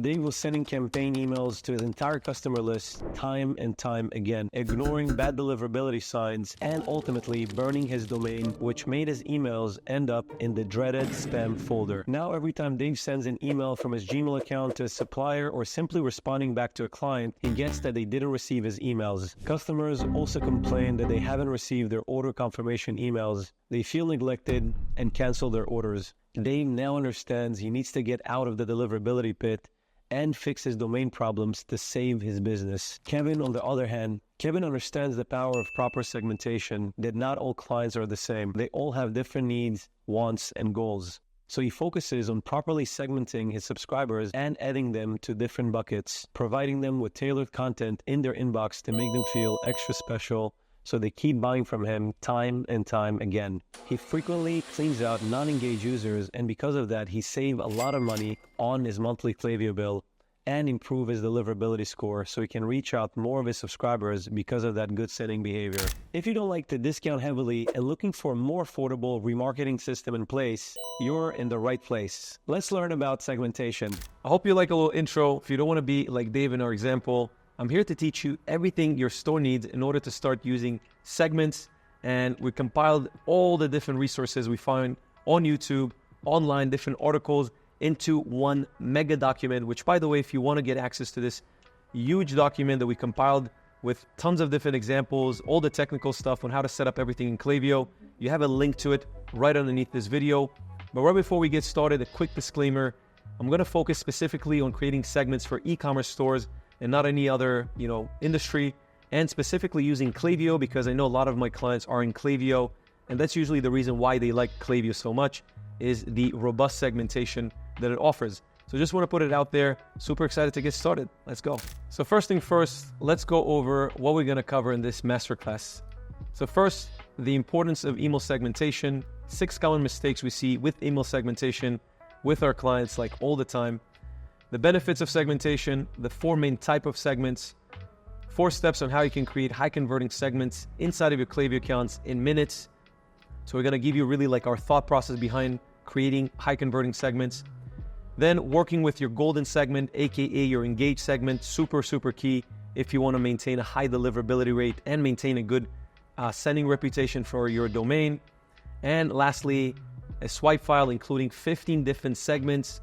Dave was sending campaign emails to his entire customer list time and time again, ignoring bad deliverability signs and ultimately burning his domain, which made his emails end up in the dreaded spam folder. Now, every time Dave sends an email from his Gmail account to a supplier or simply responding back to a client, he gets that they didn't receive his emails. Customers also complain that they haven't received their order confirmation emails. They feel neglected and cancel their orders. Dave now understands he needs to get out of the deliverability pit and fix his domain problems to save his business. Kevin, on the other hand, Kevin understands the power of proper segmentation, that not all clients are the same. They all have different needs, wants, and goals. So he focuses on properly segmenting his subscribers and adding them to different buckets, providing them with tailored content in their inbox to make them feel extra special, so they keep buying from him time and time again. He frequently cleans out non-engaged users, and because of that, he saved a lot of money on his monthly Klaviyo bill and improve his deliverability score so he can reach out more of his subscribers because of that good setting behavior. If you don't like to discount heavily and looking for a more affordable remarketing system in place, you're in the right place. Let's learn about segmentation. I hope you like a little intro. If you don't want to be like Dave in our example, I'm here to teach you everything your store needs in order to start using segments. And we compiled all the different resources we find on YouTube, online, different articles into one mega document, which, by the way, if you want to get access to this huge document that we compiled with tons of different examples, all the technical stuff on how to set up everything in Klaviyo, you have a link to it right underneath this video. But right before we get started, a quick disclaimer. I'm going to focus specifically on creating segments for e-commerce stores and not any other, industry, and specifically using Klaviyo because I know a lot of my clients are in Klaviyo, and that's usually the reason why they like Klaviyo so much, is the robust segmentation that it offers. So just want to put it out there. Super excited to get started. Let's go. So first thing first, let's go over what we're going to cover in this masterclass. So first, the importance of email segmentation, 6 common mistakes we see with email segmentation with our clients like all the time. The benefits of segmentation, the 4 main type of segments, 4 steps on how you can create high converting segments inside of your Klaviyo accounts in minutes. So we're going to give you really like our thought process behind creating high converting segments. Then working with your golden segment, aka your engaged segment, super key if you want to maintain a high deliverability rate and maintain a good sending reputation for your domain. And lastly, a swipe file including 15 different segments,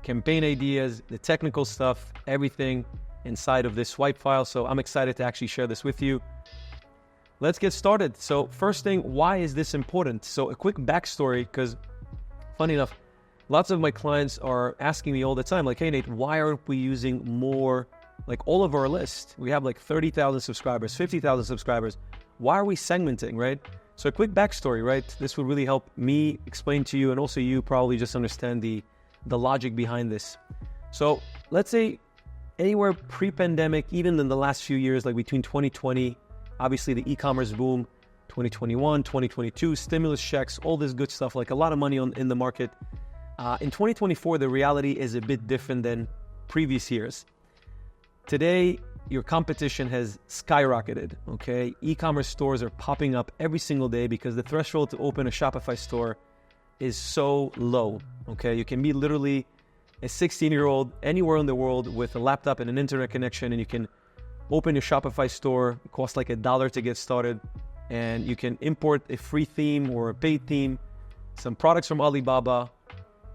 campaign ideas, the technical stuff, everything inside of this swipe file. So I'm excited to actually share this with you. Let's get started. So first thing, why is this important? So a quick backstory, because funny enough, lots of my clients are asking me all the time, like, hey Nate, why aren't we using more, like all of our list? We have like 30,000 subscribers, 50,000 subscribers. Why are we segmenting, right? So a quick backstory, right? This would really help me explain to you, and also you probably just understand the logic behind this. So let's say anywhere pre-pandemic, even in the last few years, like between 2020, obviously the e-commerce boom, 2021, 2022, stimulus checks, all this good stuff, like a lot of money in the market. In 2024, the reality is a bit different than previous years. Today, your competition has skyrocketed, okay? E-commerce stores are popping up every single day because the threshold to open a Shopify store is so low, okay? You can be literally a 16-year-old anywhere in the world with a laptop and an internet connection, and you can open your Shopify store. It costs like $1 to get started, and you can import a free theme or a paid theme, some products from Alibaba,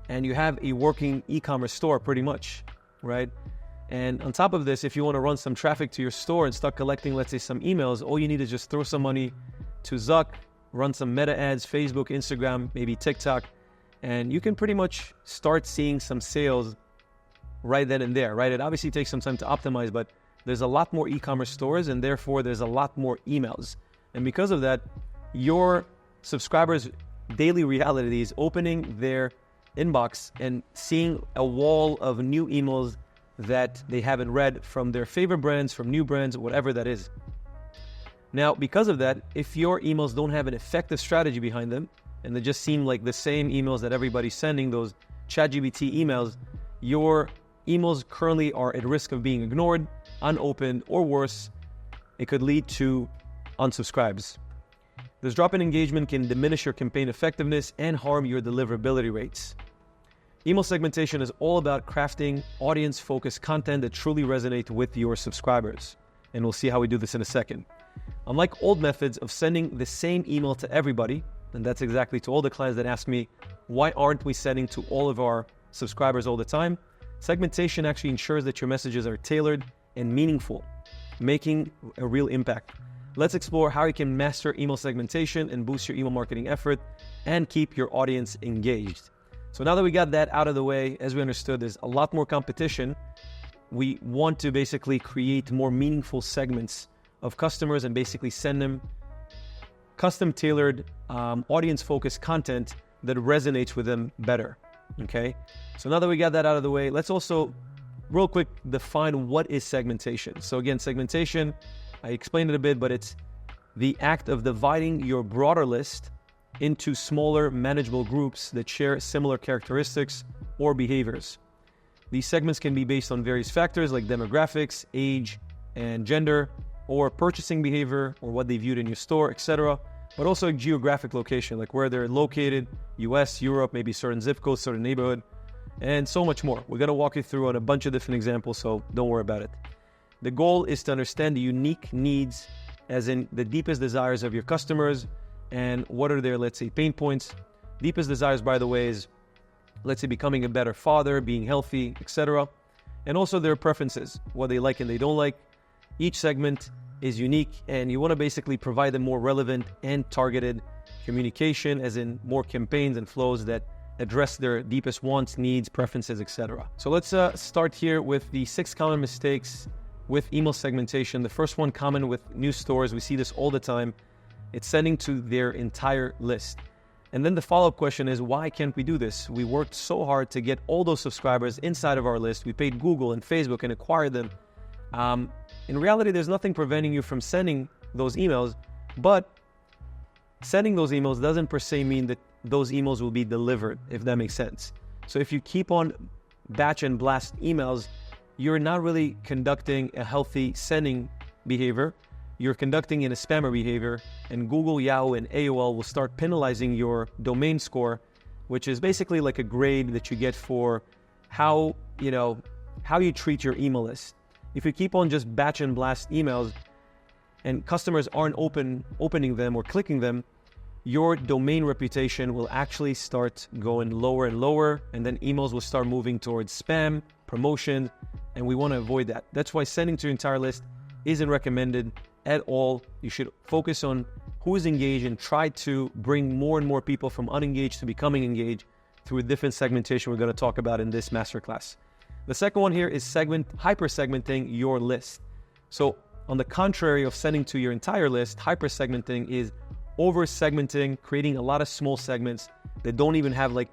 and you have a working e-commerce store pretty much, right? And on top of this, if you want to run some traffic to your store and start collecting, let's say, some emails, all you need is just throw some money to Zuck, run some meta ads, Facebook, Instagram, maybe TikTok, and you can pretty much start seeing some sales right then and there, right? It obviously takes some time to optimize, but there's a lot more e-commerce stores, and therefore there's a lot more emails. And because of that, your subscribers' daily reality is opening their inbox and seeing a wall of new emails that they haven't read from their favorite brands, from new brands, whatever that is. Now, because of that, if your emails don't have an effective strategy behind them, and they just seem like the same emails that everybody's sending, those ChatGPT emails, your emails currently are at risk of being ignored, unopened, or worse, it could lead to unsubscribes. This drop in engagement can diminish your campaign effectiveness and harm your deliverability rates. Email segmentation is all about crafting audience-focused content that truly resonates with your subscribers. And we'll see how we do this in a second. Unlike old methods of sending the same email to everybody, and that's exactly to all the clients that ask me, why aren't we sending to all of our subscribers all the time? Segmentation actually ensures that your messages are tailored and meaningful, making a real impact. Let's explore how you can master email segmentation and boost your email marketing effort and keep your audience engaged. So now that we got that out of the way, as we understood, there's a lot more competition. We want to basically create more meaningful segments of customers and basically send them custom-tailored, audience-focused content that resonates with them better, okay? So now that we got that out of the way, let's also, real quick, define what is segmentation. So again, segmentation, I explained it a bit, but it's the act of dividing your broader list into smaller, manageable groups that share similar characteristics or behaviors. These segments can be based on various factors like demographics, age, and gender, or purchasing behavior, or what they viewed in your store, etc., but also a geographic location, like where they're located, US, Europe, maybe certain zip codes, certain neighborhood, and so much more. We're going to walk you through on a bunch of different examples, so don't worry about it. The goal is to understand the unique needs, as in the deepest desires of your customers, and what are their, let's say, pain points. Deepest desires, by the way, is, let's say, becoming a better father, being healthy, etc., and also their preferences, what they like and they don't like. Each segment is unique, and you want to basically provide them more relevant and targeted communication, as in more campaigns and flows that address their deepest wants, needs, preferences, etc. So let's start here with the 6 common mistakes with email segmentation. The first one, common with new stores, we see this all the time. It's sending to their entire list. And then the follow-up question is, why can't we do this? We worked so hard to get all those subscribers inside of our list. We paid Google and Facebook and acquired them. In reality, there's nothing preventing you from sending those emails, but sending those emails doesn't per se mean that those emails will be delivered, if that makes sense. So if you keep on batch and blast emails, you're not really conducting a healthy sending behavior. You're conducting in a spammer behavior, and Google, Yahoo, and AOL will start penalizing your domain score, which is basically like a grade that you get for how you treat your email list. If you keep on just batch and blast emails and customers aren't opening them or clicking them, your domain reputation will actually start going lower and lower, and then emails will start moving towards spam, promotion, and we want to avoid that. That's why sending to your entire list isn't recommended at all. You should focus on who is engaged and try to bring more and more people from unengaged to becoming engaged through a different segmentation we're going to talk about in this masterclass. The second one here is hyper-segmenting your list. So on the contrary of sending to your entire list, hyper-segmenting is over-segmenting, creating a lot of small segments that don't even have like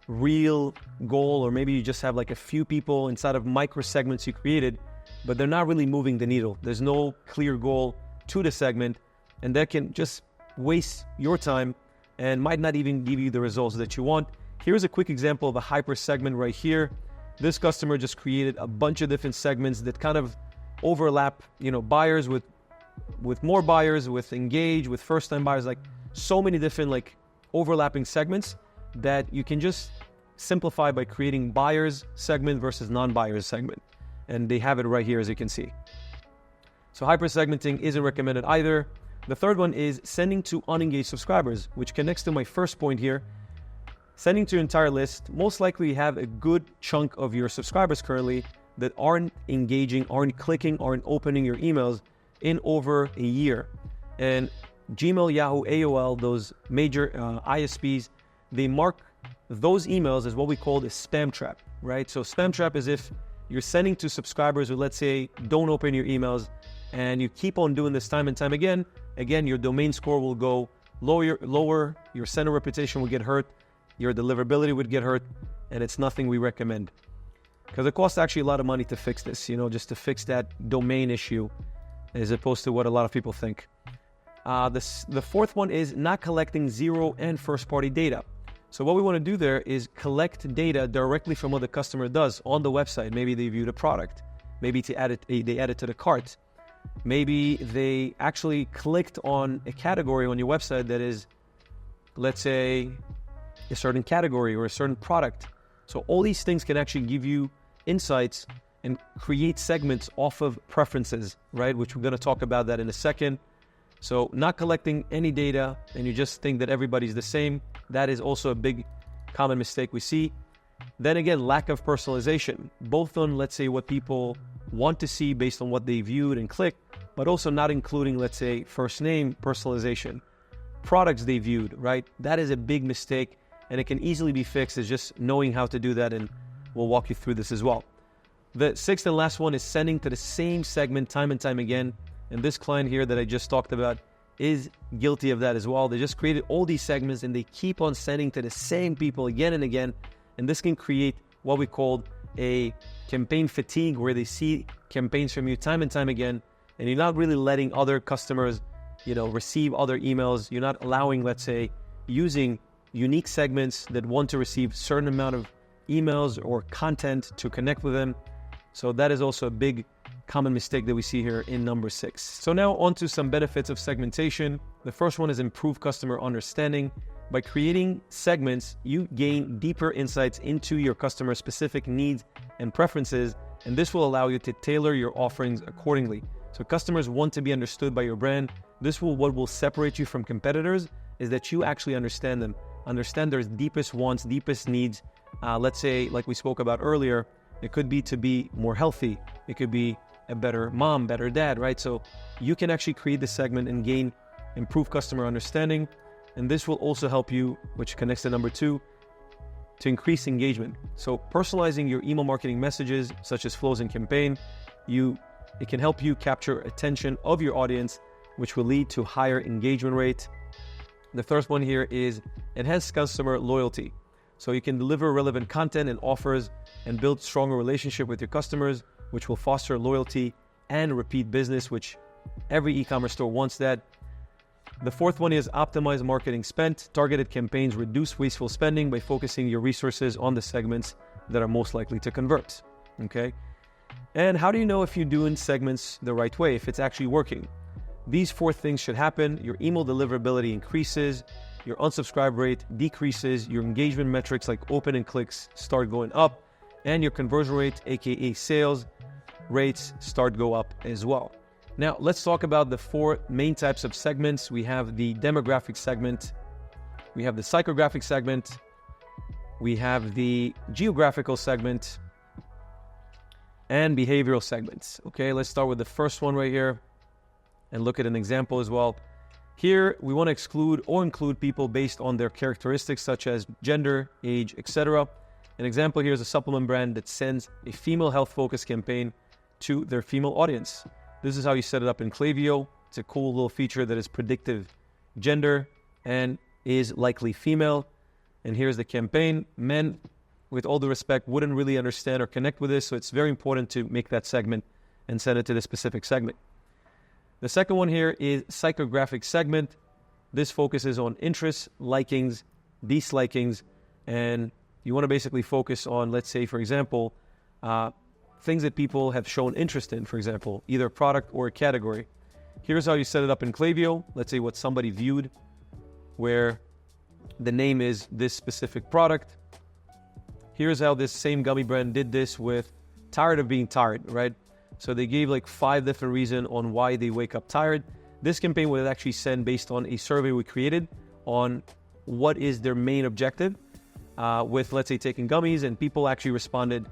real goal, or maybe you just have like a few people inside of micro-segments you created, but they're not really moving the needle. There's no clear goal to the segment, and that can just waste your time and might not even give you the results that you want. Here's a quick example of a hyper-segment right here. This customer just created a bunch of different segments that kind of overlap, buyers with more buyers, with engage, with first-time buyers, like so many different like overlapping segments that you can just simplify by creating buyers segment versus non-buyers segment. And they have it right here, as you can see. So hyper-segmenting isn't recommended either. The third one is sending to unengaged subscribers, which connects to my first point here. Sending to your entire list, most likely you have a good chunk of your subscribers currently that aren't engaging, aren't clicking, aren't opening your emails in over a year. And Gmail, Yahoo, AOL, those major ISPs, they mark those emails as what we call a spam trap, right? So spam trap is if you're sending to subscribers who, let's say, don't open your emails, and you keep on doing this time and time again, your domain score will go lower, your sender reputation will get hurt, your deliverability would get hurt, and it's nothing we recommend. Because it costs actually a lot of money to fix this, just to fix that domain issue, as opposed to what a lot of people think. The fourth one is not collecting zero and first-party data. So what we want to do there is collect data directly from what the customer does on the website. Maybe they viewed a product. Maybe they add it to the cart. Maybe they actually clicked on a category on your website that is, let's say, a certain category or a certain product. So all these things can actually give you insights and create segments off of preferences, right? Which we're going to talk about that in a second. So not collecting any data and you just think that everybody's the same, that is also a big common mistake we see. Then again, lack of personalization, both on, let's say, what people want to see based on what they viewed and clicked, but also not including, let's say, first name personalization, products they viewed, right? That is a big mistake and it can easily be fixed. It's just knowing how to do that, and we'll walk you through this as well. The sixth and last one is sending to the same segment time and time again. And this client here that I just talked about is guilty of that as well. They just created all these segments and they keep on sending to the same people again and again. And this can create what we call a campaign fatigue, where they see campaigns from you time and time again, and you're not really letting other customers, receive other emails. You're not allowing, let's say, using unique segments that want to receive certain amount of emails or content to connect with them. So that is also a big common mistake that we see here in number 6. So now on to some benefits of segmentation. The first one is improve customer understanding. By creating segments, you gain deeper insights into your customer specific needs and preferences, and this will allow you to tailor your offerings accordingly. So customers want to be understood by your brand. What will separate you from competitors is that you actually understand them, understand their deepest wants, deepest needs. Let's say, like we spoke about earlier, it could be to be more healthy. It could be a better mom, better dad, right? So you can actually create the segment and gain improved customer understanding. And this will also help you, which connects to number 2, to increase engagement. So personalizing your email marketing messages, such as flows and campaign, it can help you capture attention of your audience, which will lead to higher engagement rate. The first one here is enhance customer loyalty. So you can deliver relevant content and offers and build stronger relationship with your customers, which will foster loyalty and repeat business, which every e-commerce store wants that. The fourth one is optimize marketing spend. Targeted campaigns reduce wasteful spending by focusing your resources on the segments that are most likely to convert. Okay. And how do you know if you're doing segments the right way, if it's actually working? These 4 things should happen. Your email deliverability increases, your unsubscribe rate decreases, your engagement metrics like open and clicks start going up, and your conversion rate, aka sales rates, start go up as well. Now, let's talk about the 4 main types of segments. We have the demographic segment, we have the psychographic segment, we have the geographical segment, and behavioral segments. Okay, let's start with the first one right here and look at an example as well. Here, we want to exclude or include people based on their characteristics such as gender, age, etc. An example here is a supplement brand that sends a female health-focused campaign to their female audience. This is how you set it up in Klaviyo. It's a cool little feature that is predictive gender and is likely female. And here's the campaign. Men, with all due respect, wouldn't really understand or connect with this, so it's very important to make that segment and send it to the specific segment. The second one here is psychographic segment. This focuses on interests, likings, dislikings, and you want to basically focus on, let's say, for example, things that people have shown interest in, for example, either a product or a category. Here's how you set it up in Klaviyo. Let's say what somebody viewed, where the name is this specific product. Here's how this same gummy brand did this with tired of being tired, right? So they gave like 5 different reasons on why they wake up tired. This campaign was actually sent based on a survey we created on what is their main objective with, let's say, taking gummies, and people actually responded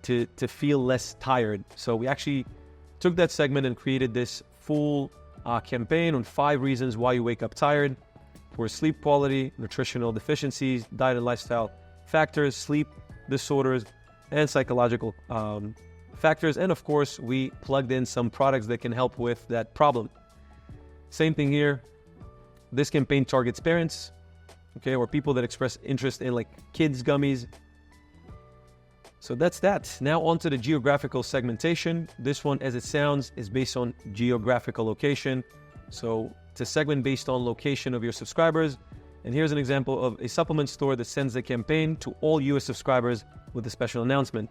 to feel less tired. So we actually took that segment and created this full campaign on 5 reasons why you wake up tired: poor sleep quality, nutritional deficiencies, diet and lifestyle factors, sleep disorders, and psychological factors. And of course, we plugged in some products that can help with that problem. Same thing here. This campaign targets parents, okay, or people that express interest in like kids gummies. So that's that. Now on to the geographical segmentation. This one, as it sounds, is based on geographical location. So it's a segment based on location of your subscribers. And here's an example of a supplement store that sends the campaign to all US subscribers with a special announcement.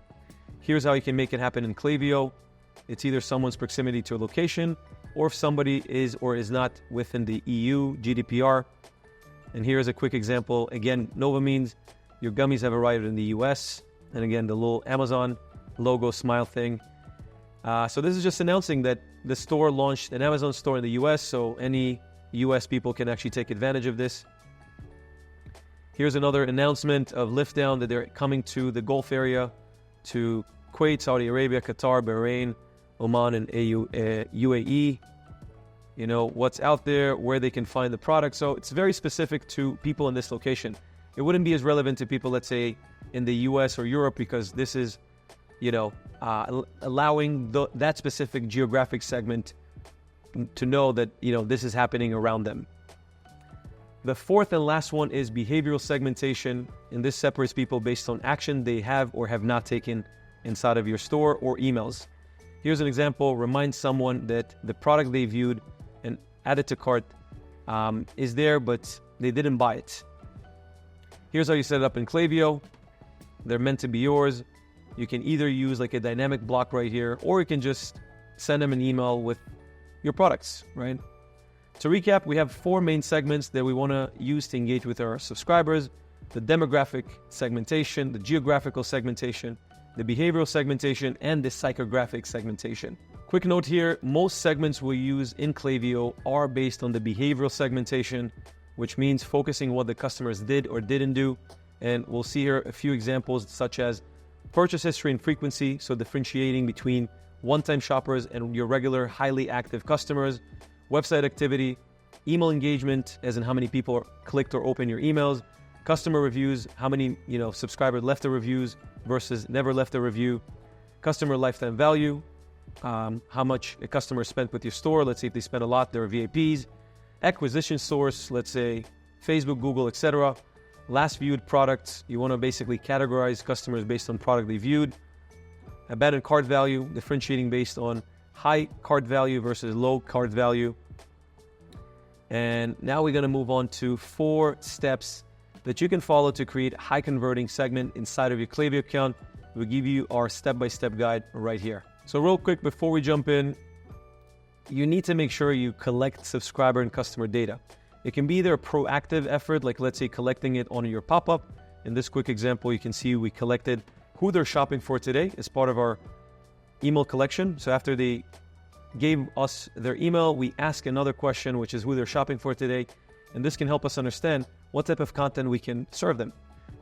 Here's how you can make it happen in Klaviyo. It's either someone's proximity to a location, or if somebody is or is not within the EU GDPR. And here's a quick example. Again, Novamines your gummies have arrived in the US. And again, the little Amazon logo smile thing. So this is just announcing that the store launched an Amazon store in the US, so any US people can actually take advantage of this. Here's another announcement of lift down that they're coming to the Gulf area, to Kuwait, Saudi Arabia, Qatar, Bahrain, Oman, and UAE. You know, what's out there, where they can find the product. So it's very specific to people in this location. It wouldn't be as relevant to people, let's say, in the US or Europe, because this is, you know, allowing that specific geographic segment to know that, you know, this is happening around them. The fourth and last one is behavioral segmentation, and this separates people based on action they have or have not taken inside of your store or emails. Here's an example. Remind someone that the product they viewed and added to cart is there, but they didn't buy it. Here's how you set it up in Klaviyo. They're meant to be yours. You can either use like a dynamic block right here, or you can just send them an email with your products, right? To recap, we have 4 main segments that we want to use to engage with our subscribers: the demographic segmentation, the geographical segmentation, the behavioral segmentation, and the psychographic segmentation. Quick note here, most segments we use in Klaviyo are based on the behavioral segmentation, which means focusing what the customers did or didn't do. And we'll see here a few examples, such as purchase history and frequency, so differentiating between one-time shoppers and your regular highly active customers; website activity; email engagement, as in how many people clicked or opened your emails; customer reviews, how many subscribers left the reviews versus never left a review; customer lifetime value, how much a customer spent with your store. Let's say if they spent a lot, they're VIPs; acquisition source, let's say Facebook, Google, etc. Last viewed products, you want to basically categorize customers based on product they viewed; abandoned cart value, differentiating based on high cart value versus low cart value. And now we're going to move on to 4 steps that you can follow to create high converting segment inside of your Klaviyo account. We'll give you our step-by-step guide right here. So real quick, before we jump in, you need to make sure you collect subscriber and customer data. It can be either a proactive effort, like let's say collecting it on your pop-up. In this quick example, you can see we collected who they're shopping for today as part of our email collection. So after they gave us their email, we ask another question, which is who they're shopping for today. And this can help us understand what type of content we can serve them.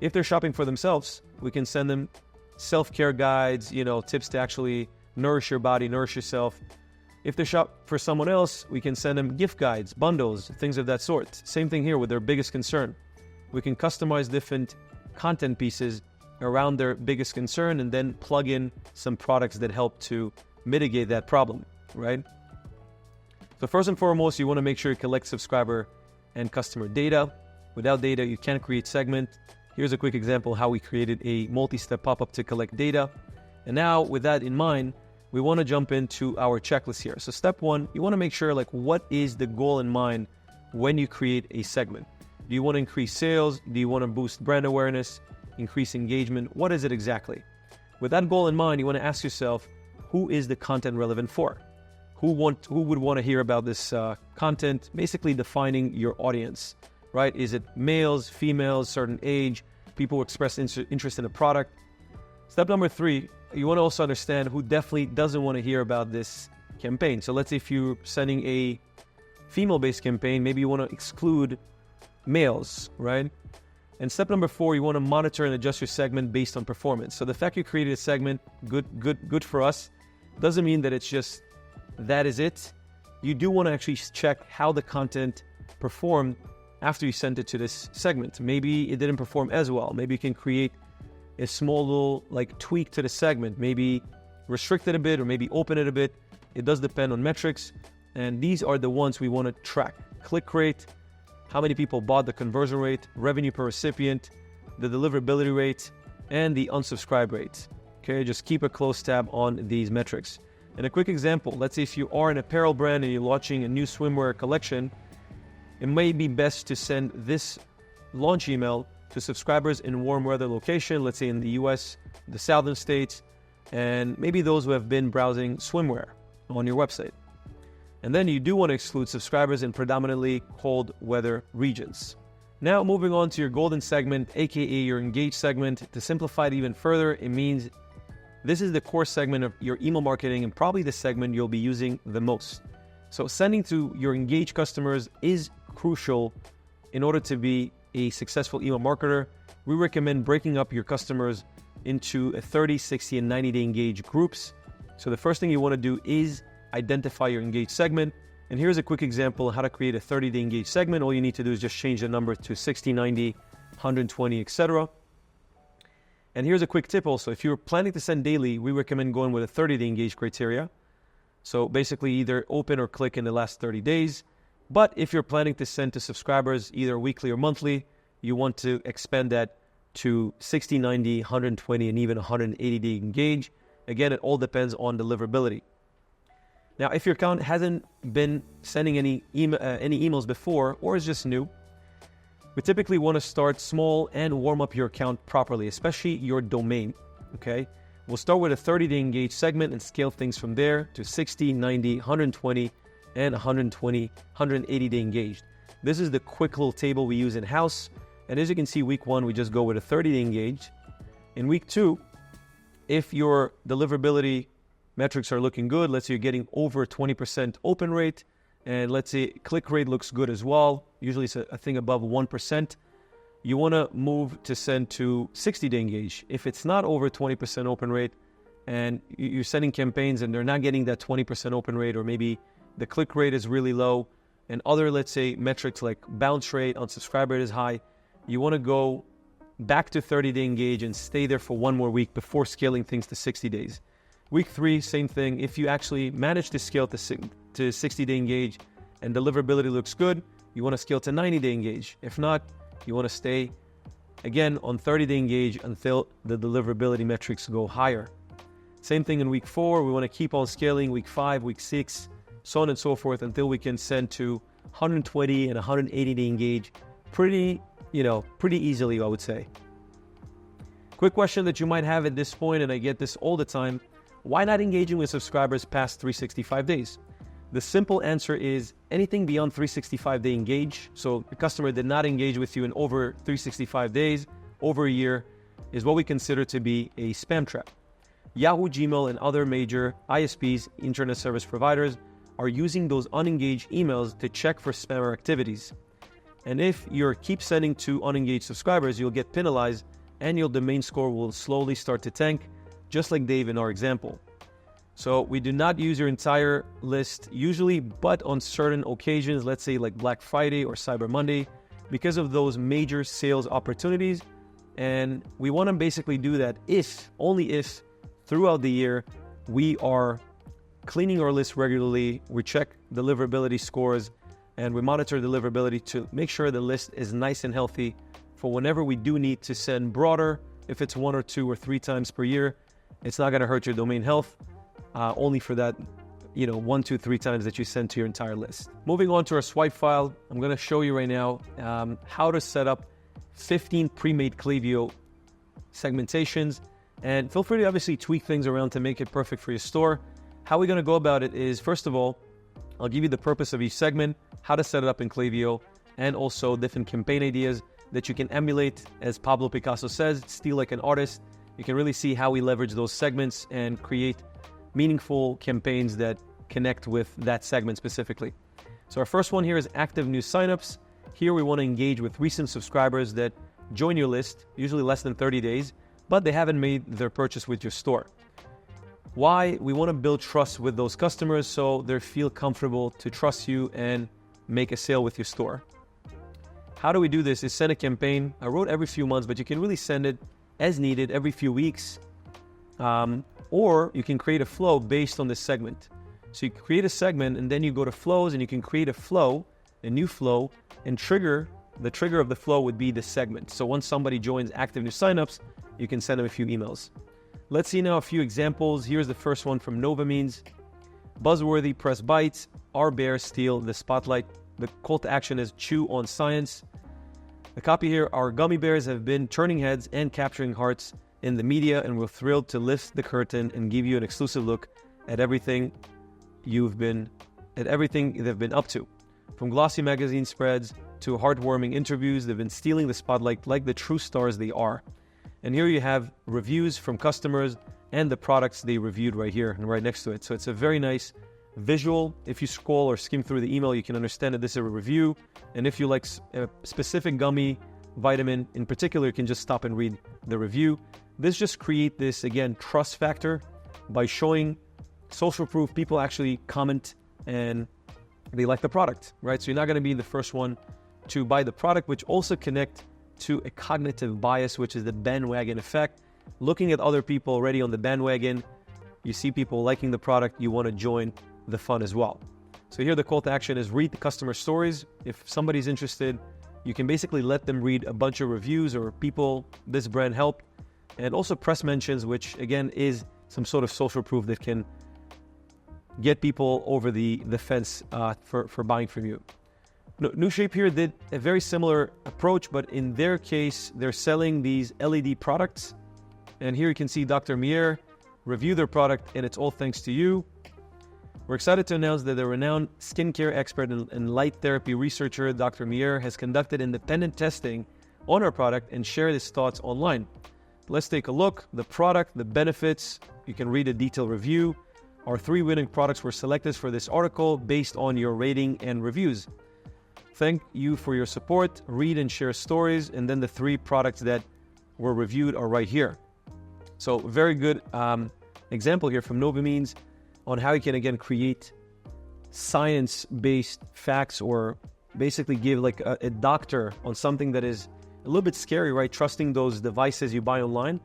If they're shopping for themselves, we can send them self-care guides, tips to actually nourish your body, nourish yourself. If they shop for someone else, we can send them gift guides, bundles, things of that sort. Same thing here with their biggest concern. We can customize different content pieces around their biggest concern and then plug in some products that help to mitigate that problem, right? So first and foremost, you want to make sure you collect subscriber and customer data. Without data, you can't create segment. Here's a quick example how we created a multi-step pop-up to collect data. And now with that in mind, we want to jump into our checklist here. So step 1, you want to make sure what is the goal in mind when you create a segment? Do you want to increase sales? Do you want to boost brand awareness, increase engagement? What is it exactly? With that goal in mind, you want to ask yourself, who is the content relevant for? Who would want to hear about this content? Basically defining your audience, right? Is it males, females, certain age, people who express interest in a product? Step number 3, you want to also understand who definitely doesn't want to hear about this campaign. So let's say if you're sending a female-based campaign, maybe you want to exclude males, right? And step number 4, you want to monitor and adjust your segment based on performance. So the fact you created a segment, good for us, doesn't mean that it's just that is it. You do want to actually check how the content performed after you sent it to this segment. Maybe it didn't perform as well. Maybe you can create a small little tweak to the segment, maybe restrict it a bit or maybe open it a bit. It does depend on metrics, and these are the ones we want to track. Click rate, how many people bought, the conversion rate, revenue per recipient, the deliverability rate, and the unsubscribe rate. Okay, just keep a close tab on these metrics. And a quick example, let's say if you are an apparel brand and you're launching a new swimwear collection, it may be best to send this launch email to subscribers in warm weather location, let's say in the US, the southern states, and maybe those who have been browsing swimwear on your website. And then you do want to exclude subscribers in predominantly cold weather regions. Now moving on to your golden segment, aka your engaged segment. To simplify it even further, it means this is the core segment of your email marketing and probably the segment you'll be using the most. So sending to your engaged customers is crucial in order to be a successful email marketer. We recommend breaking up your customers into a 30, 60, and 90-day engaged groups. So the first thing you want to do is identify your engaged segment. And here's a quick example of how to create a 30-day engaged segment. All you need to do is just change the number to 60, 90, 120, etc. And here's a quick tip also. If you're planning to send daily, we recommend going with a 30-day engaged criteria. So basically either open or click in the last 30 days. But if you're planning to send to subscribers either weekly or monthly, you want to expand that to 60, 90, 120, and even 180-day engage. Again, it all depends on deliverability. Now, if your account hasn't been sending any emails before or is just new, we typically want to start small and warm up your account properly, especially your domain, okay? We'll start with a 30-day engaged segment and scale things from there to 60, 90, 120, and 180-day engaged. This is the quick little table we use in-house. And as you can see, week 1, we just go with a 30-day engaged. In week 2, if your deliverability metrics are looking good, let's say you're getting over 20% open rate, and let's say click rate looks good as well, usually it's a thing above 1%, you want to move to send to 60-day engage. If it's not over 20% open rate and you're sending campaigns and they're not getting that 20% open rate, or maybe the click rate is really low and other, let's say, metrics like bounce rate, unsubscribe rate is high, you want to go back to 30-day engage and stay there for one more week before scaling things to 60 days. Week 3, same thing. If you actually manage to scale to 60-day engage and deliverability looks good, you want to scale to 90-day engage. If not, you want to stay, again, on 30-day engage until the deliverability metrics go higher. Same thing in week 4. We want to keep on scaling week 5, week 6, so on and so forth until we can send to 120 and 180-day engage pretty easily, I would say. Quick question that you might have at this point, and I get this all the time: why not engaging with subscribers past 365 days? The simple answer is anything beyond 365-day engage. So the customer did not engage with you in over 365 days, over a year, is what we consider to be a spam trap. Yahoo, Gmail, and other major ISPs, internet service providers, are using those unengaged emails to check for spammer activities. And if you keep sending to unengaged subscribers, you'll get penalized and your domain score will slowly start to tank, just like Dave in our example. So we do not use your entire list usually, but on certain occasions, let's say like Black Friday or Cyber Monday, because of those major sales opportunities. And we want to basically do that only if throughout the year we are cleaning our list regularly, we check deliverability scores, and we monitor deliverability to make sure the list is nice and healthy for whenever we do need to send broader. If it's 1 or 2 or 3 times per year, it's not going to hurt your domain health, only for that 1, 2, 3 times that you send to your entire list. Moving on to our swipe file, I'm going to show you right now how to set up 15 pre-made Klaviyo segmentations, and feel free to obviously tweak things around to make it perfect for your store. How we're going to go about it is, first of all, I'll give you the purpose of each segment, how to set it up in Klaviyo, and also different campaign ideas that you can emulate. As Pablo Picasso says, steal like an artist. You can really see how we leverage those segments and create meaningful campaigns that connect with that segment specifically. So our first one here is active new signups. Here we want to engage with recent subscribers that join your list, usually less than 30 days, but they haven't made their purchase with your store. Why? We want to build trust with those customers so they feel comfortable to trust you and make a sale with your store. How do we do this? Is send a campaign. I wrote every few months, but you can really send it as needed every few weeks. Or you can create a flow based on this segment. So you create a segment and then you go to flows and you can create a new flow, and the trigger of the flow would be the segment. So once somebody joins active new signups, you can send them a few emails. Let's see now a few examples. Here's the first one from Nova Means. Buzzworthy, press bites, our bears steal the spotlight. The call to action is chew on science. The copy here, our gummy bears have been turning heads and capturing hearts in the media, and we're thrilled to lift the curtain and give you an exclusive look at everything they've been up to. From glossy magazine spreads to heartwarming interviews. They've been stealing the spotlight like the true stars they are. And here you have reviews from customers and the products they reviewed right here and right next to it. So it's a very nice visual. If you scroll or skim through the email, you can understand that this is a review. And if you like a specific gummy, vitamin in particular, you can just stop and read the review. This just creates this, again, trust factor by showing social proof. People actually comment and they like the product, right? So you're not going to be the first one to buy the product, which also connect to a cognitive bias, which is the bandwagon effect. Looking at other people already on the bandwagon, you see people liking the product, you want to join the fun as well. So here the call to action is read the customer stories. If somebody's interested, you can basically let them read a bunch of reviews or people this brand helped, and also press mentions, which again is some sort of social proof that can get people over the fence for buying from you. New Shape here did a very similar approach, but in their case, they're selling these LED products. And here you can see Dr. Mier review their product, and it's all thanks to you. We're excited to announce that the renowned skincare expert and light therapy researcher, Dr. Mier, has conducted independent testing on our product and shared his thoughts online. Let's take a look. The product, the benefits, you can read a detailed review. Our 3 winning products were selected for this article based on your rating and reviews. Thank you for your support. Read and share stories. And then the 3 products that were reviewed are right here. So very good example here from Novamines on how you can, again, create science-based facts, or basically give like a doctor on something that is a little bit scary, right? Trusting those devices you buy online.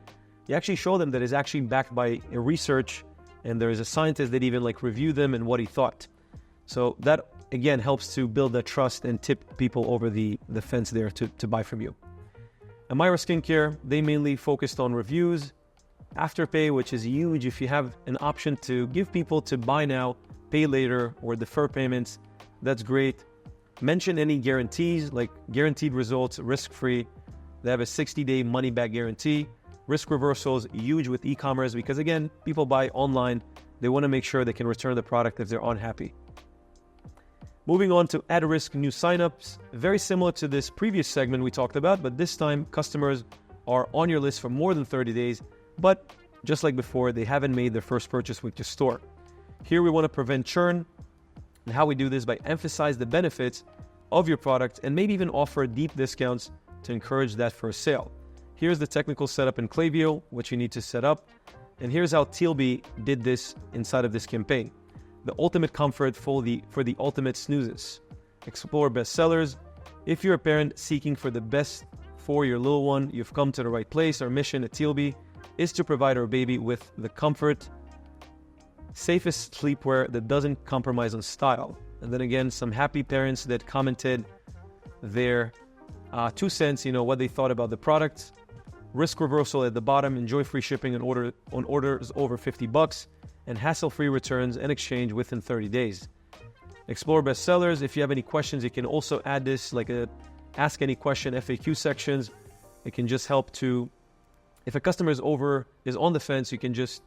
You actually show them that it's actually backed by a research, and there is a scientist that even like reviewed them and what he thought. So that, again, helps to build that trust and tip people over the fence there to buy from you. Amira Skincare, they mainly focused on reviews. Afterpay, which is huge if you have an option to give people to buy now, pay later, or defer payments, that's great. Mention any guarantees, like guaranteed results, risk-free. They have a 60-day money-back guarantee. Risk reversals, huge with e-commerce, because again, people buy online. They want to make sure they can return the product if they're unhappy. Moving on to at-risk new signups, very similar to this previous segment we talked about, but this time customers are on your list for more than 30 days, but just like before, they haven't made their first purchase with your store. Here we want to prevent churn, and how we do this by emphasize the benefits of your product and maybe even offer deep discounts to encourage that first sale. Here's the technical setup in Klaviyo, what you need to set up, and here's how TLB did this inside of this campaign. The ultimate comfort for the ultimate snoozes. Explore bestsellers. If you're a parent seeking for the best for your little one, you've come to the right place. Our mission at TLB is to provide our baby with the comfort, safest sleepwear that doesn't compromise on style. And then again, some happy parents that commented their 2 cents, what they thought about the product. Risk reversal at the bottom. Enjoy free shipping on orders over $50, and hassle-free returns and exchange within 30 days. Explore bestsellers. If you have any questions, you can also add this like a ask any question FAQ sections. It can just help to, if a customer is on the fence, you can just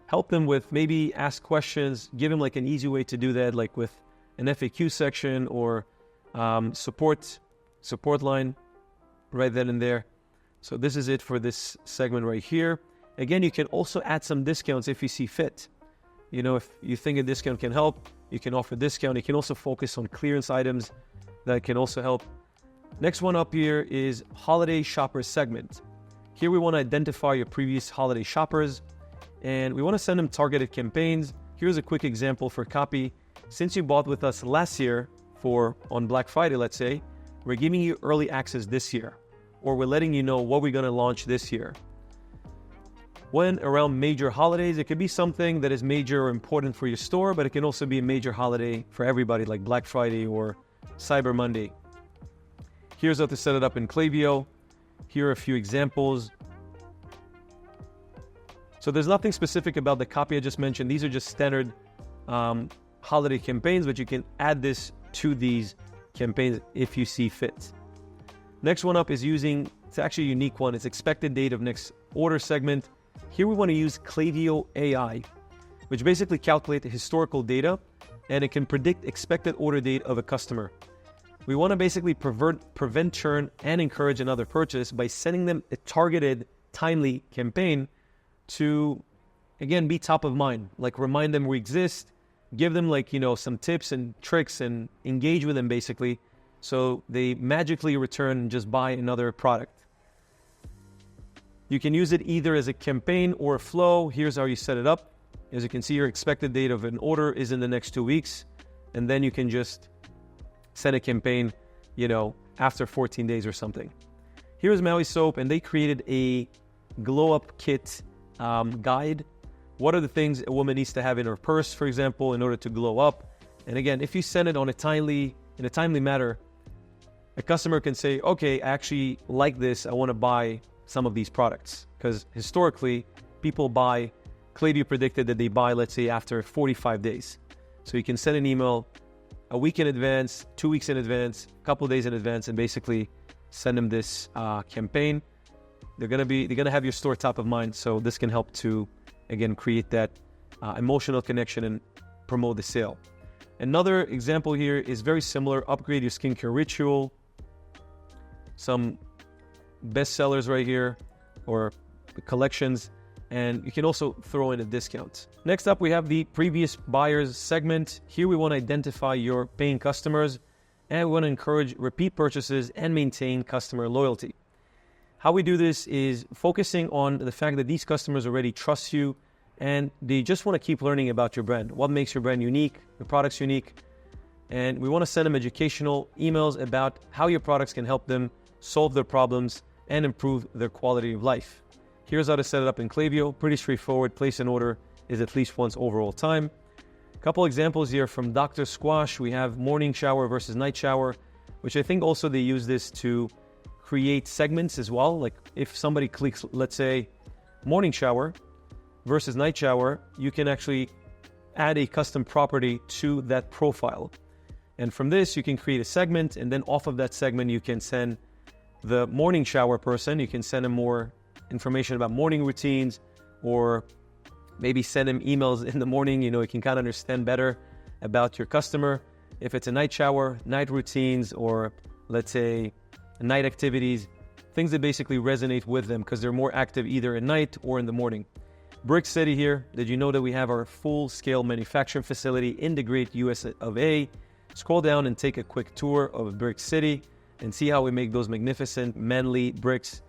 help them with maybe ask questions, give them like an easy way to do that, like with an FAQ section or support line right then and there. So this is it for this segment right here. Again, you can also add some discounts if you see fit. If you think a discount can help, you can offer discount. You can also focus on clearance items that can also help. Next one up here is holiday shopper segment. Here we want to identify your previous holiday shoppers, and we want to send them targeted campaigns. Here's a quick example for copy. Since you bought with us last year on Black Friday, let's say, we're giving you early access this year, or we're letting you know what we're going to launch this year. When around major holidays, it could be something that is major or important for your store, but it can also be a major holiday for everybody, like Black Friday or Cyber Monday. Here's how to set it up in Klaviyo. Here are a few examples. So there's nothing specific about the copy I just mentioned. These are just standard holiday campaigns, but you can add this to these campaigns if you see fit. Next one up is it's actually a unique one. It's expected date of next order segment. Here we want to use Klaviyo AI, which basically calculates the historical data, and it can predict expected order date of a customer. We want to basically prevent churn and encourage another purchase by sending them a targeted, timely campaign to, again, be top of mind. Like remind them we exist, give them like, some tips and tricks and engage with them basically so they magically return and just buy another product. You can use it either as a campaign or a flow. Here's how you set it up. As you can see, your expected date of an order is in the next 2 weeks. And then you can just send a campaign, after 14 days or something. Here's Maui Soap, and they created a glow up kit guide. What are the things a woman needs to have in her purse, for example, in order to glow up? And again, if you send it in a timely manner, a customer can say, okay, I actually like this. I want to buy some of these products. Because historically, Klaviyo predicted that they buy, let's say, after 45 days. So you can send an email a week in advance, 2 weeks in advance, a couple of days in advance, and basically send them this campaign. They're gonna have your store top of mind. So this can help to, again, create that emotional connection and promote the sale. Another example here is very similar. Upgrade your skincare ritual. Some best sellers right here, or collections. And you can also throw in a discount. Next up, we have the previous buyers segment. Here we want to identify your paying customers, and we want to encourage repeat purchases and maintain customer loyalty. How we do this is focusing on the fact that these customers already trust you and they just want to keep learning about your brand. What makes your brand unique, the product's unique. And we want to send them educational emails about how your products can help them solve their problems and improve their quality of life. Here's how to set it up in Klaviyo. Pretty straightforward. Place an order is at least once overall time. A couple examples here from Dr. Squash. We have morning shower versus night shower, which I think also they use this to create segments as well. Like if somebody clicks, let's say, morning shower versus night shower, you can actually add a custom property to that profile. And from this, you can create a segment, and then off of that segment, you can send the morning shower person, you can send them more information about morning routines, or maybe send them emails in the morning. You can kind of understand better about your customer. If it's a night shower, night routines, or let's say night activities, things that basically resonate with them because they're more active either at night or in the morning. Brick City here. Did you know that we have our full-scale manufacturing facility in the great US of A? Scroll down and take a quick tour of Brick City and see how we make those magnificent, manly bricks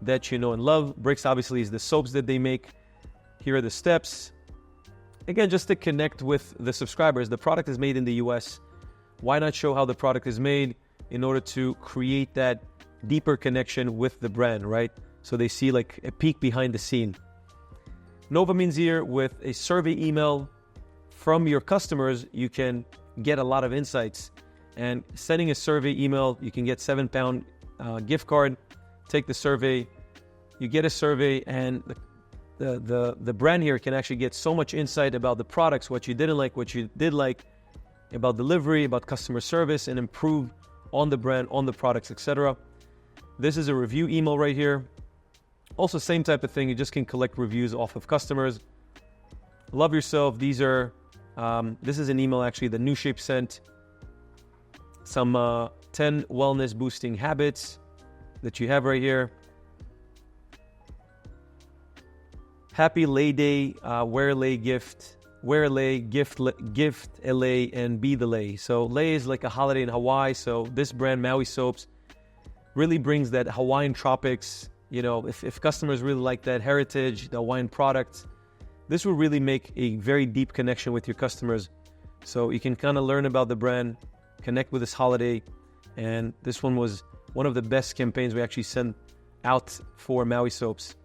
that you know and love. Bricks obviously is the soaps that they make. Here are the steps. Again, just to connect with the subscribers. The product is made in the US. Why not show how the product is made in order to create that deeper connection with the brand, right? So they see like a peek behind the scene. Nova means here with a survey email from your customers, you can get a lot of insights. And sending a survey email, you can get £7 gift card. Take the survey, you get a survey, and the brand here can actually get so much insight about the products, what you didn't like, what you did like, about delivery, about customer service, and improve on the brand, on the products, etc. This is a review email right here. Also, same type of thing. You just can collect reviews off of customers. Love yourself. These are, this is an email actually that New Shape sent. Some 10 wellness boosting habits that you have right here. Happy Lay Day, wear lay gift, wear lay, gift a lay, and be the lay. So lay is like a holiday in Hawaii. So this brand, Maui Soaps, really brings that Hawaiian tropics. If customers really like that heritage, the Hawaiian products, this will really make a very deep connection with your customers. So you can kind of learn about the brand, connect with this holiday. And this one was one of the best campaigns we actually sent out for Maui Soaps.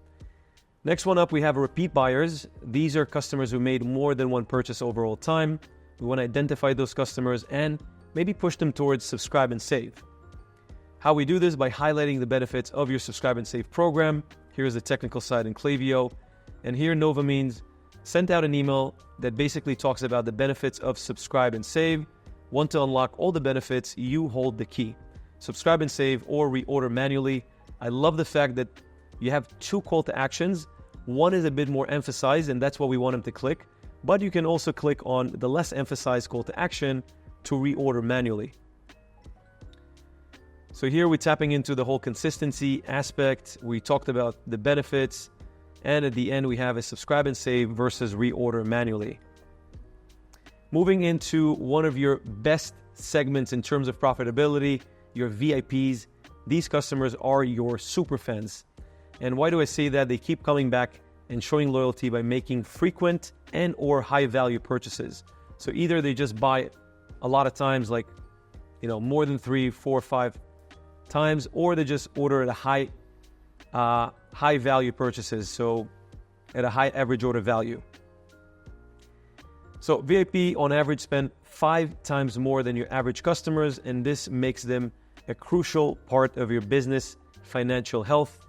Next one up, we have repeat buyers. These are customers who made more than one purchase overall time. We want to identify those customers and maybe push them towards subscribe and save. How we do this by highlighting the benefits of your subscribe and save program. Here's the technical side in Klaviyo. And here Nova means sent out an email that basically talks about the benefits of subscribe and save. Want to unlock all the benefits, you hold the key. Subscribe and save or reorder manually. I love the fact that you have two call to actions. One is a bit more emphasized, and that's what we want them to click. But you can also click on the less emphasized call to action to reorder manually. So here we're tapping into the whole consistency aspect. We talked about the benefits. And at the end, we have a subscribe and save versus reorder manually. Moving into one of your best segments in terms of profitability, your VIPs. These customers are your super fans. And why do I say that? They keep coming back and showing loyalty by making frequent and or high value purchases. So either they just buy a lot of times, like, more than 3, 4, 5 times, or they just order at a high value purchases. So at a high average order value. So VIP on average spend 5 times more than your average customers, and this makes them a crucial part of your business financial health.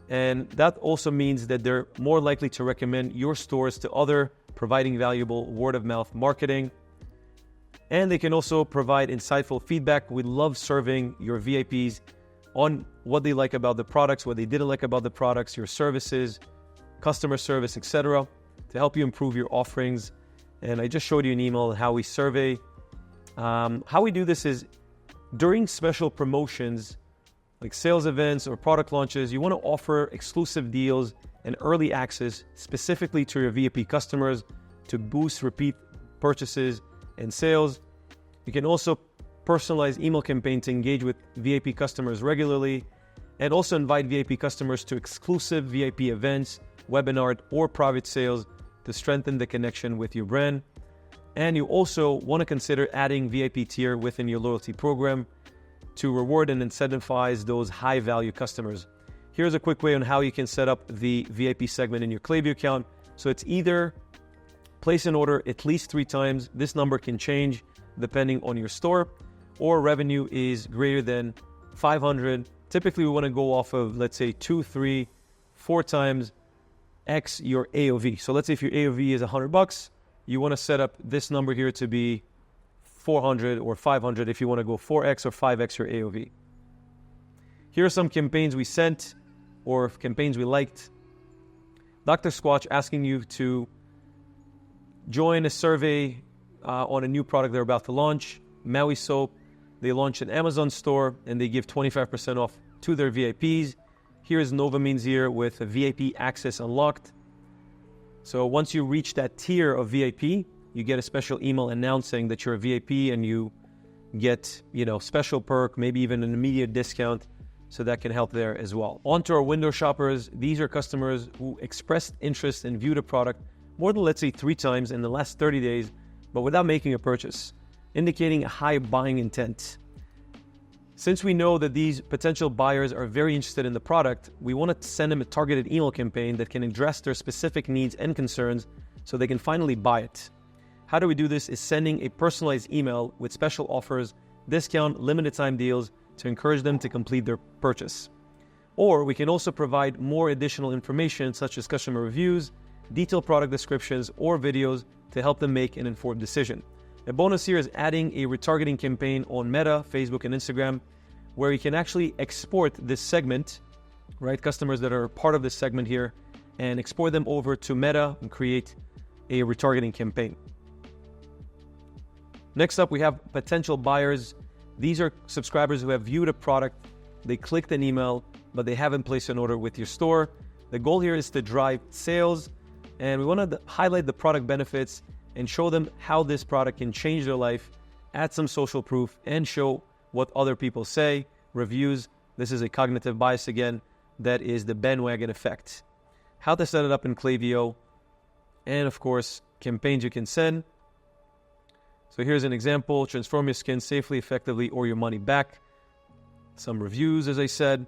And that also means that they're more likely to recommend your stores to other, providing valuable word of mouth marketing. And they can also provide insightful feedback. We love serving your VIPs on what they like about the products, what they didn't like about the products, your services, customer service, etc., to help you improve your offerings. And I just showed you an email how we survey. How we do this is during special promotions, like sales events or product launches, you want to offer exclusive deals and early access specifically to your VIP customers to boost repeat purchases and sales. You can also personalize email campaign to engage with VIP customers regularly, and also invite VIP customers to exclusive VIP events, webinar, or private sales to strengthen the connection with your brand. And you also want to consider adding VIP tier within your loyalty program to reward and incentivize those high value customers. Here's a quick way on how you can set up the VIP segment in your Klaviyo account. So it's either place an order at least 3 times. This number can change depending on your store, or revenue is greater than 500. Typically we want to go off of, let's say 2, 3, 4 times X your AOV. So let's say if your AOV is $100, you want to set up this number here to be 400 or 500 if you want to go 4X or 5X your AOV. Here are some campaigns we sent or campaigns we liked. Dr. Squatch asking you to join a survey on a new product they're about to launch. Maui Soap, they launched an Amazon store and they give 25% off to their VIPs. Here's Nova Means here with a VIP access unlocked. So once you reach that tier of VIP, you get a special email announcing that you're a VIP and you get, special perk, maybe even an immediate discount. So that can help there as well. On to our window shoppers. These are customers who expressed interest and viewed a product more than, let's say, 3 times in the last 30 days, but without making a purchase, indicating a high buying intent. Since we know that these potential buyers are very interested in the product, we want to send them a targeted email campaign that can address their specific needs and concerns so they can finally buy it. How do we do this? Is sending a personalized email with special offers, discount, limited time deals to encourage them to complete their purchase. Or we can also provide more additional information such as customer reviews, detailed product descriptions, or videos to help them make an informed decision. A bonus here is adding a retargeting campaign on Meta, Facebook, and Instagram, where you can actually export this segment, right? Customers that are part of this segment here, and export them over to Meta and create a retargeting campaign. Next up, we have potential buyers. These are subscribers who have viewed a product, they clicked an email, but they haven't placed an order with your store. The goal here is to drive sales, and we want to highlight the product benefits and show them how this product can change their life, add some social proof, and show what other people say, reviews. This is a cognitive bias again, that is the bandwagon effect. How to set it up in Klaviyo, and of course, campaigns you can send. So here's an example: transform your skin safely, effectively, or your money back. Some reviews, as I said.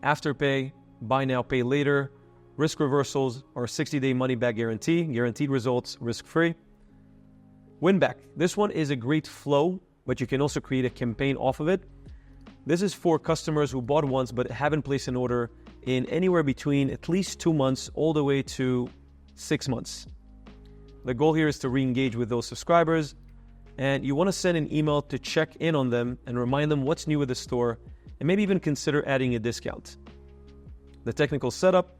Afterpay, buy now, pay later. Risk reversals or 60-day money back guarantee. Guaranteed results, risk-free. Win back. This one is a great flow, but you can also create a campaign off of it. This is for customers who bought once but haven't placed an order in anywhere between at least 2 months all the way to 6 months. The goal here is to re-engage with those subscribers, and you want to send an email to check in on them and remind them what's new with the store, and maybe even consider adding a discount. The technical setup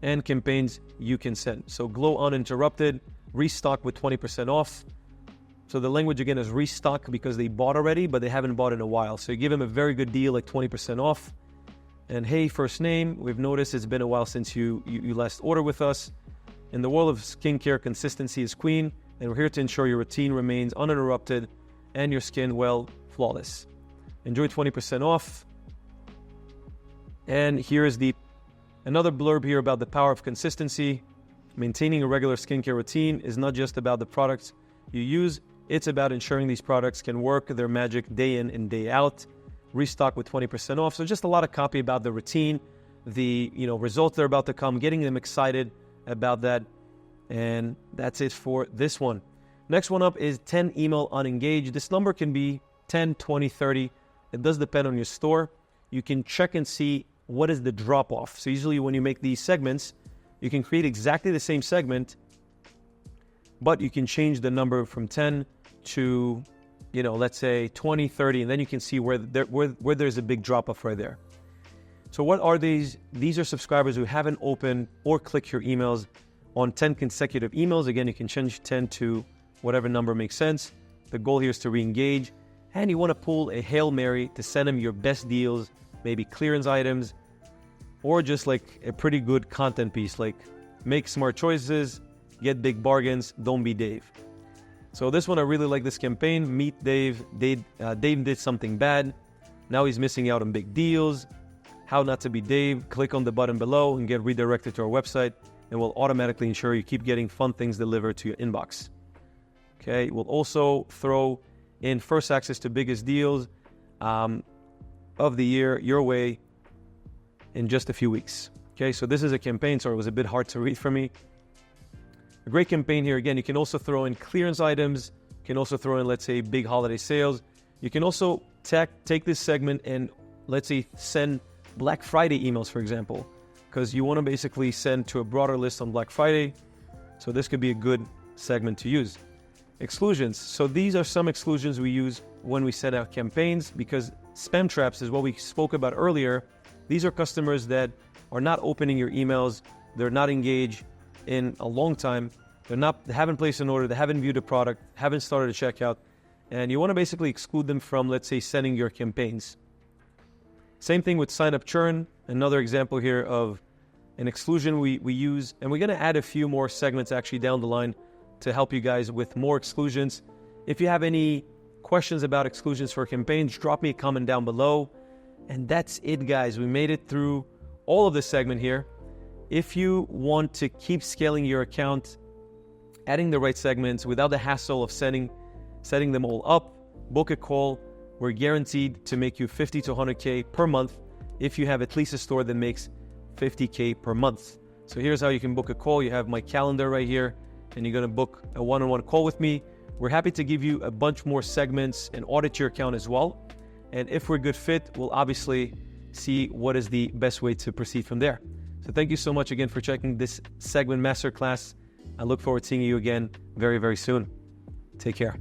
and campaigns you can send. So Glow Uninterrupted, restock with 20% off. So the language again is restock because they bought already, but they haven't bought in a while. So you give them a very good deal, like 20% off. And hey, first name, we've noticed it's been a while since you last ordered with us. In the world of skincare, consistency is queen, and we're here to ensure your routine remains uninterrupted and your skin, well, flawless. Enjoy 20% off. And here is another blurb here about the power of consistency. Maintaining a regular skincare routine is not just about the products you use, it's about ensuring these products can work their magic day in and day out. Restock with 20% off. So just a lot of copy about the routine, the results that are about to come, getting them excited about that. And that's it for this one. Next one up is 10 email unengaged. This number can be 10, 20, 30. It does depend on your store. You can check and see what is the drop off. So usually when you make these segments, you can create exactly the same segment, but you can change the number from 10 to, let's say 20, 30, and then you can see where there's a big drop off right there. So what are these? These are subscribers who haven't opened or clicked your emails on 10 consecutive emails. Again, you can change 10 to whatever number makes sense. The goal here is to re-engage, and you want to pull a Hail Mary to send them your best deals, maybe clearance items, or just like a pretty good content piece, like make smart choices, get big bargains, don't be Dave. So this one, I really like this campaign. Meet Dave. Dave did something bad. Now he's missing out on big deals. How not to be Dave. Click on the button below and get redirected to our website, and we'll automatically ensure you keep getting fun things delivered to your inbox. Okay, we'll also throw in first access to biggest deals of the year your way in just a few weeks. Okay, so this is a campaign, so it was a bit hard to read for me. A great campaign here. Again, you can also throw in clearance items. You can also throw in, let's say, big holiday sales. You can also take this segment and, let's say, send Black Friday emails, for example, because you want to basically send to a broader list on Black Friday. So this could be a good segment to use. Exclusions. So these are some exclusions we use when we set out campaigns, because spam traps is what we spoke about earlier. These are customers that are not opening your emails. They're not engaged in a long time. They haven't placed an order. They haven't viewed a product, haven't started a checkout. And you want to basically exclude them from, let's say, sending your campaigns. Same thing with sign up churn. Another example here of an exclusion we use. And we're going to add a few more segments actually down the line to help you guys with more exclusions. If you have any questions about exclusions for campaigns, drop me a comment down below. And that's it, guys. We made it through all of this segment here. If you want to keep scaling your account, adding the right segments without the hassle of setting them all up, book a call. We're guaranteed to make you 50 to 100K per month if you have at least a store that makes 50K per month. So here's how you can book a call. You have my calendar right here, and you're going to book a one-on-one call with me. We're happy to give you a bunch more segments and audit your account as well. And if we're a good fit, we'll obviously see what is the best way to proceed from there. So thank you so much again for checking this segment masterclass. I look forward to seeing you again very, very soon. Take care.